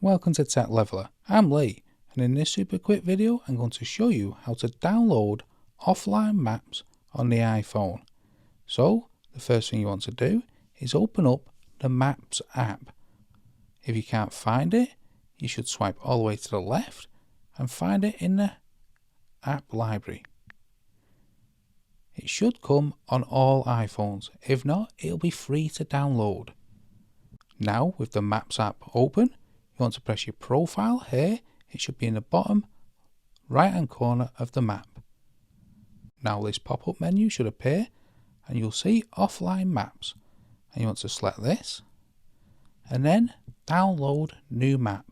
Welcome to Tech Leveler. I'm Lee, and in this super quick video I'm going to show you how to download offline maps on the iPhone. So the first thing you want to do is open up the Maps app. If you can't find it, you should swipe all the way to the left and find it in the app library. It should come on all iPhones. If not, it'll be free to download. Now with the Maps app open, you want to press your profile here. It should be in the bottom right hand corner of the map. Now this pop-up menu should appear and you'll see offline maps, and you want to select this and then download new map.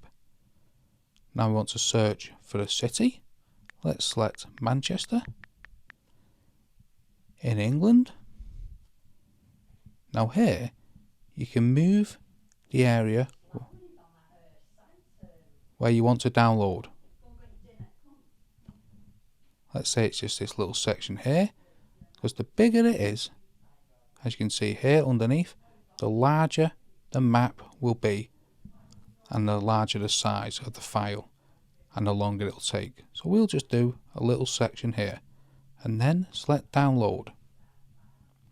Now we want to search for a city. Let's select Manchester in England. Now here you can move the area where you want to download. Let's say it's just this little section here, because the bigger it is, as you can see here underneath, the larger the map will be and the larger the size of the file and the longer it'll take. So we'll just do a little section here and then select download.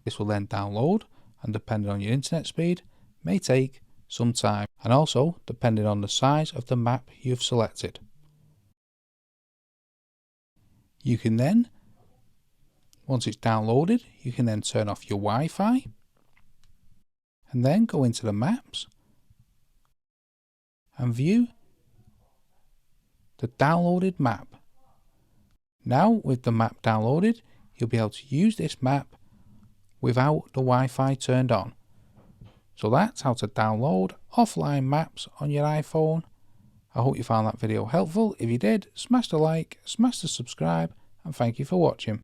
This will then download, and depending on your internet speed may take some time, and also depending on the size of the map you've selected. You can then, once it's downloaded, you can then turn off your Wi-Fi and then go into the maps and view the downloaded map. Now with the map downloaded, you'll be able to use this map without the Wi-Fi turned on. So that's how to download offline maps on your iPhone. I hope you found that video helpful. If you did, smash the like, smash the subscribe, and thank you for watching.